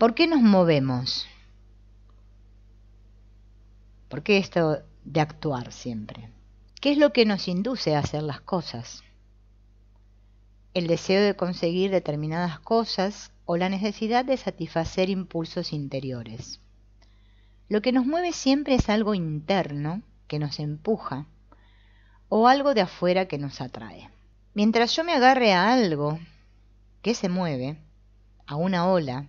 ¿Por qué nos movemos? ¿Por qué esto de actuar siempre? ¿Qué es lo que nos induce a hacer las cosas? El deseo de conseguir determinadas cosas o la necesidad de satisfacer impulsos interiores. Lo que nos mueve siempre es algo interno que nos empuja o algo de afuera que nos atrae. Mientras yo me agarre a algo que se mueve, a una ola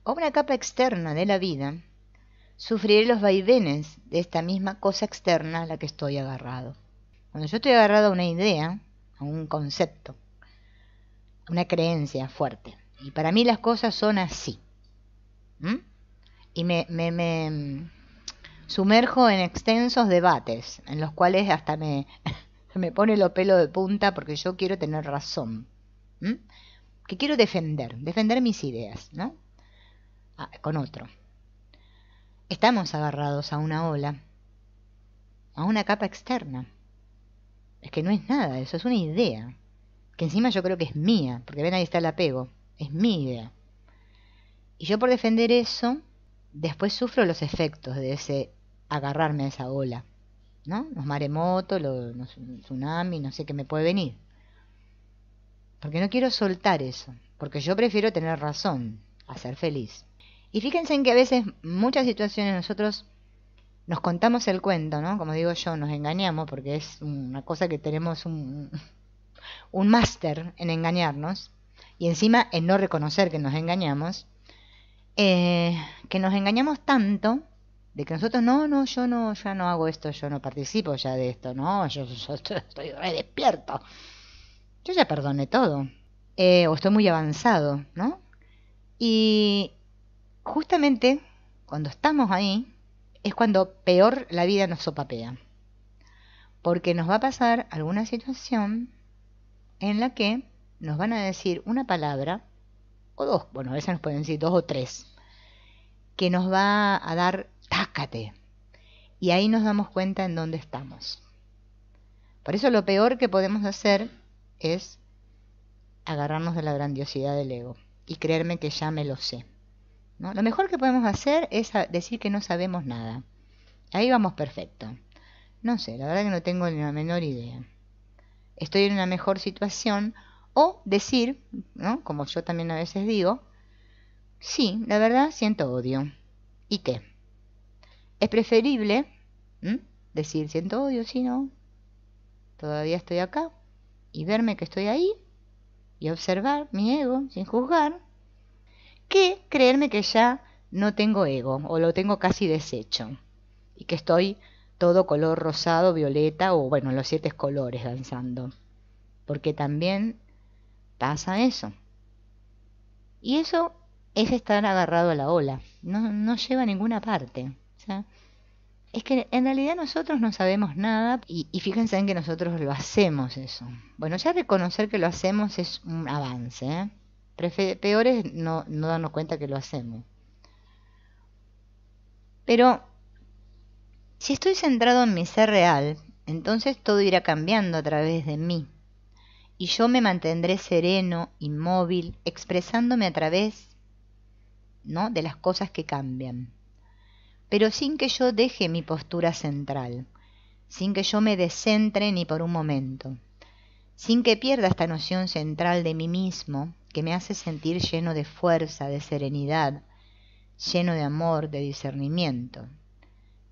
o una capa externa de la vida, sufriré los vaivenes de esta misma cosa externa a la que estoy agarrado. Cuando yo estoy agarrado a una idea, a un concepto, a una creencia fuerte, y para mí las cosas son así, y me sumerjo en extensos debates, en los cuales hasta me pone los pelos de punta porque yo quiero tener razón, que quiero defender mis ideas, ¿no? Con otro. Estamos agarrados a una ola, a una capa externa. Es que no es nada, eso es una idea, que encima yo creo que es mía, porque ven ahí está el apego, es mi idea. Y yo por defender eso, después sufro los efectos de ese agarrarme a esa ola, ¿no? Los maremotos, los tsunamis, no sé qué me puede venir. Porque no quiero soltar eso, porque yo prefiero tener razón, a ser feliz. Y fíjense en que a veces, muchas situaciones nosotros nos contamos el cuento, ¿no? Como digo yo, nos engañamos, porque es una cosa que tenemos un máster en engañarnos, y encima en no reconocer que nos engañamos, que nos engañamos tanto de que nosotros yo ya no hago esto, yo no participo ya de esto, no, yo estoy re despierto, yo ya perdoné todo, o estoy muy avanzado, ¿no? Y justamente cuando estamos ahí es cuando peor la vida nos sopapea, porque nos va a pasar alguna situación en la que nos van a decir una palabra o dos, bueno, a veces nos pueden decir dos o tres, que nos va a dar tácate, y ahí nos damos cuenta en dónde estamos. Por eso lo peor que podemos hacer es agarrarnos de la grandiosidad del ego y creerme que ya me lo sé, ¿no? Lo mejor que podemos hacer es decir que no sabemos nada. Ahí vamos perfecto. No sé, la verdad que no tengo ni la menor idea. Estoy en una mejor situación. O decir, ¿no? Como yo también a veces digo, sí, la verdad siento odio. ¿Y qué? Es preferible decir siento odio, sí, no, todavía estoy acá, y verme que estoy ahí y observar mi ego sin juzgar, que creerme que ya no tengo ego o lo tengo casi deshecho y que estoy todo color rosado, violeta o bueno, los 7 colores danzando, porque también pasa eso. Y eso es estar agarrado a la ola, no lleva a ninguna parte. O sea, es que en realidad nosotros no sabemos nada y fíjense en que nosotros lo hacemos eso. Bueno, ya reconocer que lo hacemos es un avance, ¿eh? Peor es no darnos cuenta que lo hacemos. Pero si estoy centrado en mi ser real, entonces todo irá cambiando a través de mí. Y yo me mantendré sereno, inmóvil, expresándome a través, ¿no?, de las cosas que cambian. Pero sin que yo deje mi postura central, sin que yo me descentre ni por un momento, sin que pierda esta noción central de mí mismo que me hace sentir lleno de fuerza, de serenidad, lleno de amor, de discernimiento.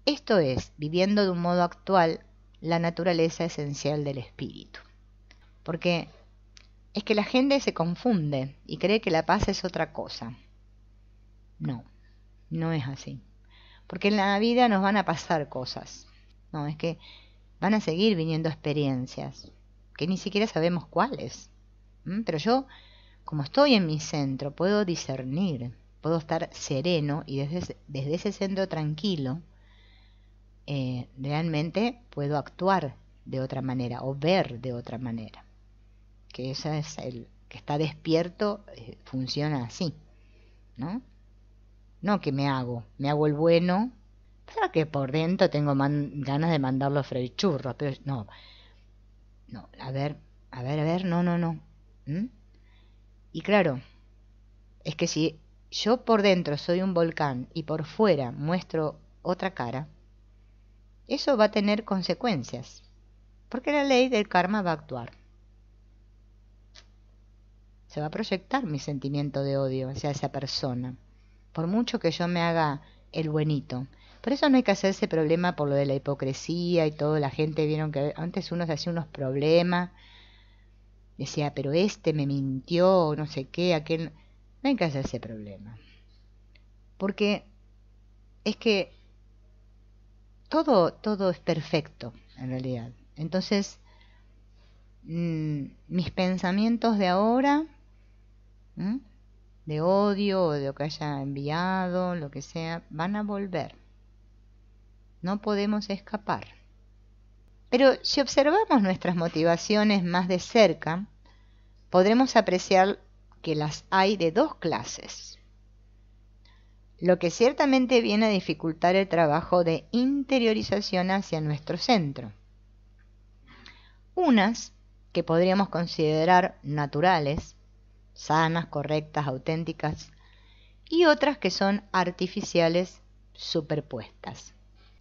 Esto es, viviendo de un modo actual, la naturaleza esencial del espíritu. Porque es que la gente se confunde y cree que la paz es otra cosa. No, no es así. Porque en la vida nos van a pasar cosas. No, es que van a seguir viniendo experiencias que ni siquiera sabemos cuáles. Pero yo, como estoy en mi centro, puedo discernir, puedo estar sereno y desde ese centro tranquilo, realmente puedo actuar de otra manera o ver de otra manera. Que ese es el que está despierto, funciona así, ¿no? No que me hago el bueno, pero que por dentro tengo ganas de mandarlo a freír churros, pero no, a ver, no. Y claro, es que si yo por dentro soy un volcán y por fuera muestro otra cara, eso va a tener consecuencias, porque la ley del karma va a actuar. Se va a proyectar mi sentimiento de odio hacia esa persona, por mucho que yo me haga el buenito. Por eso no hay que hacerse problema por lo de la hipocresía y todo. La gente vieron que antes uno se hacía unos problemas, decía, pero este me mintió, no sé qué, aquel. No hay que hacerse problema, porque es que todo es perfecto en realidad. Entonces, mis pensamientos de ahora, de odio o de lo que haya enviado, lo que sea, van a volver. No podemos escapar. Pero si observamos nuestras motivaciones más de cerca, podremos apreciar que las hay de dos clases, lo que ciertamente viene a dificultar el trabajo de interiorización hacia nuestro centro. Unas que podríamos considerar naturales, sanas, correctas, auténticas, y otras que son artificiales, superpuestas.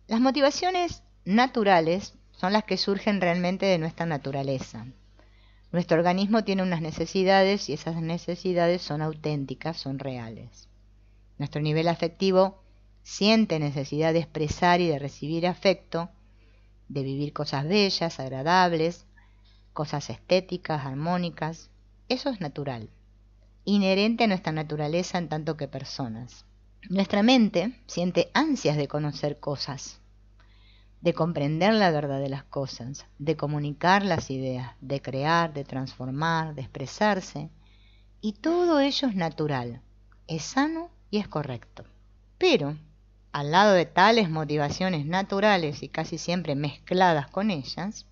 Las motivaciones naturales son las que surgen realmente de nuestra naturaleza. Nuestro organismo tiene unas necesidades y esas necesidades son auténticas, son reales. Nuestro nivel afectivo siente necesidad de expresar y de recibir afecto, de vivir cosas bellas, agradables, cosas estéticas, armónicas. Eso es natural, inherente a nuestra naturaleza en tanto que personas. Nuestra mente siente ansias de conocer cosas, de comprender la verdad de las cosas, de comunicar las ideas, de crear, de transformar, de expresarse, y todo ello es natural, es sano y es correcto. Pero, al lado de tales motivaciones naturales y casi siempre mezcladas con ellas,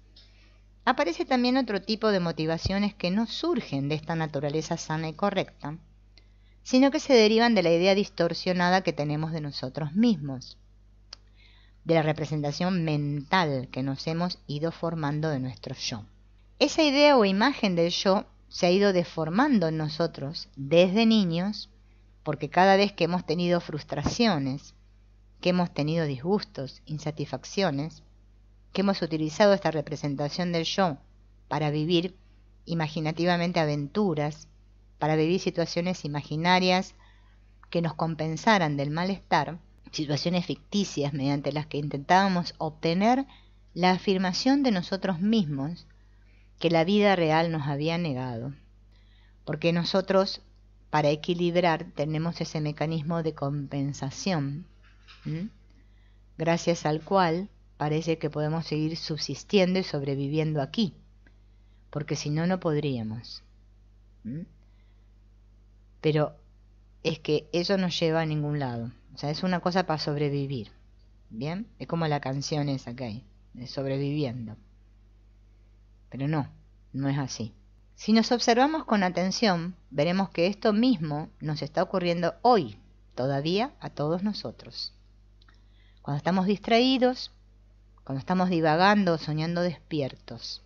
aparece también otro tipo de motivaciones que no surgen de esta naturaleza sana y correcta, sino que se derivan de la idea distorsionada que tenemos de nosotros mismos, de la representación mental que nos hemos ido formando de nuestro yo. Esa idea o imagen del yo se ha ido deformando en nosotros desde niños, porque cada vez que hemos tenido frustraciones, que hemos tenido disgustos, insatisfacciones, que hemos utilizado esta representación del yo para vivir imaginativamente aventuras, para vivir situaciones imaginarias que nos compensaran del malestar, situaciones ficticias mediante las que intentábamos obtener la afirmación de nosotros mismos que la vida real nos había negado. Porque nosotros, para equilibrar, tenemos ese mecanismo de compensación, gracias al cual parece que podemos seguir subsistiendo y sobreviviendo aquí, porque si no, no podríamos. Pero es que eso no lleva a ningún lado. O sea, es una cosa para sobrevivir. ¿Bien? Es como la canción esa que hay, de sobreviviendo. Pero no es así. Si nos observamos con atención, veremos que esto mismo nos está ocurriendo hoy, todavía a todos nosotros. Cuando estamos distraídos, cuando estamos divagando o soñando despiertos,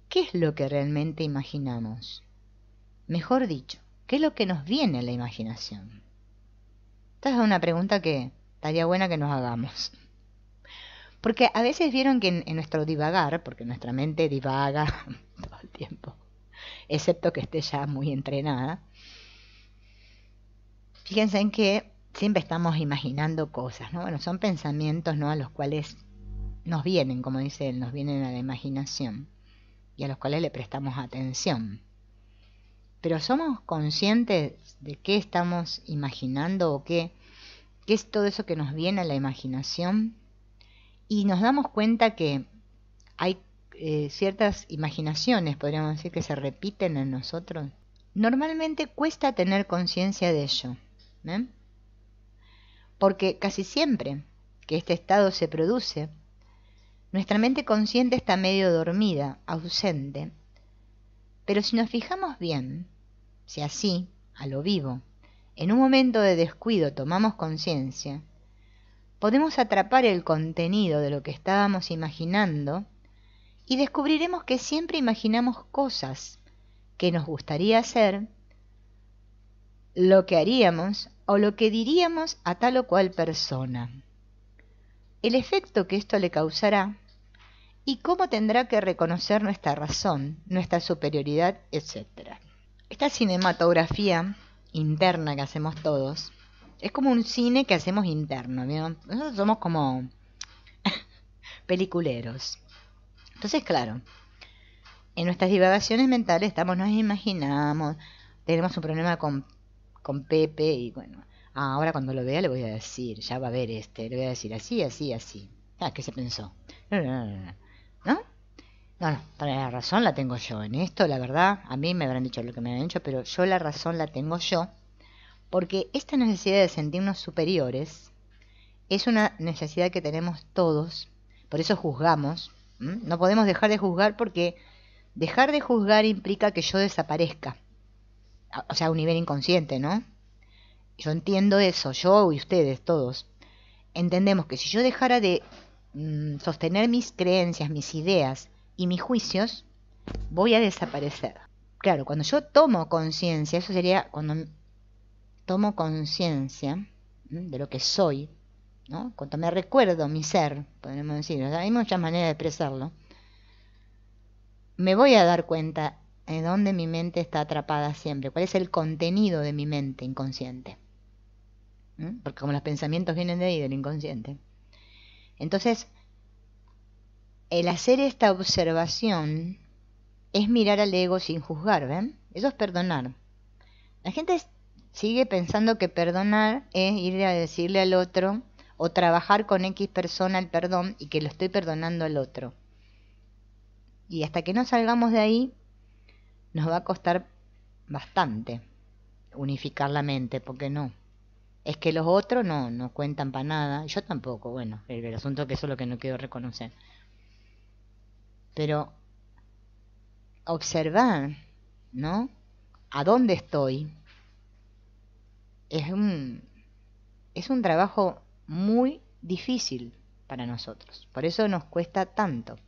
¿qué es lo que realmente imaginamos? Mejor dicho, ¿qué es lo que nos viene a la imaginación? Esta es una pregunta que estaría buena que nos hagamos. Porque a veces vieron que en nuestro divagar, porque nuestra mente divaga todo el tiempo, excepto que esté ya muy entrenada, fíjense en que siempre estamos imaginando cosas, ¿no? Bueno, son pensamientos, ¿no?, a los cuales nos vienen, como dice él, nos vienen a la imaginación y a los cuales le prestamos atención. Pero ¿somos conscientes de qué estamos imaginando o qué es todo eso que nos viene a la imaginación? Y nos damos cuenta que hay ciertas imaginaciones, podríamos decir, que se repiten en nosotros. Normalmente cuesta tener conciencia de ello, porque casi siempre que este estado se produce, nuestra mente consciente está medio dormida, ausente. Pero si nos fijamos bien, si así, a lo vivo, en un momento de descuido tomamos conciencia, podemos atrapar el contenido de lo que estábamos imaginando y descubriremos que siempre imaginamos cosas que nos gustaría hacer lo que haríamos o lo que diríamos a tal o cual persona, el efecto que esto le causará y cómo tendrá que reconocer nuestra razón, nuestra superioridad, etc. Esta cinematografía interna que hacemos todos es como un cine que hacemos interno, ¿no? Nosotros somos como peliculeros. Entonces, claro, en nuestras divagaciones mentales nos imaginamos, tenemos un problema con Pepe y bueno, ahora cuando lo vea le voy a decir, ya va a ver le voy a decir así, así, así. ¿Qué se pensó? ¿No? No, para la razón la tengo yo. En esto, la verdad, a mí me habrán dicho lo que me han dicho, pero yo la razón la tengo yo, porque esta necesidad de sentirnos superiores es una necesidad que tenemos todos, por eso juzgamos. No podemos dejar de juzgar porque dejar de juzgar implica que yo desaparezca, o sea, a un nivel inconsciente, ¿no? Yo entiendo eso, yo y ustedes, todos. Entendemos que si yo dejara de sostener mis creencias, mis ideas y mis juicios, voy a desaparecer. Claro, cuando yo tomo conciencia, eso sería cuando tomo conciencia de lo que soy, ¿no? Cuando me recuerdo mi ser, podemos decir, o sea, hay muchas maneras de expresarlo, me voy a dar cuenta de dónde mi mente está atrapada siempre, cuál es el contenido de mi mente inconsciente. Porque como los pensamientos vienen de ahí, del inconsciente. Entonces, el hacer esta observación es mirar al ego sin juzgar, ¿ven? Eso es perdonar. La gente sigue pensando que perdonar es ir a decirle al otro o trabajar con X persona el perdón y que lo estoy perdonando al otro. Y hasta que no salgamos de ahí, nos va a costar bastante unificar la mente, porque no. Es que los otros no cuentan para nada, yo tampoco, bueno, el asunto es que eso es lo que no quiero reconocer. Pero observar, ¿no? ¿A dónde estoy? Es un trabajo muy difícil para nosotros. Por eso nos cuesta tanto.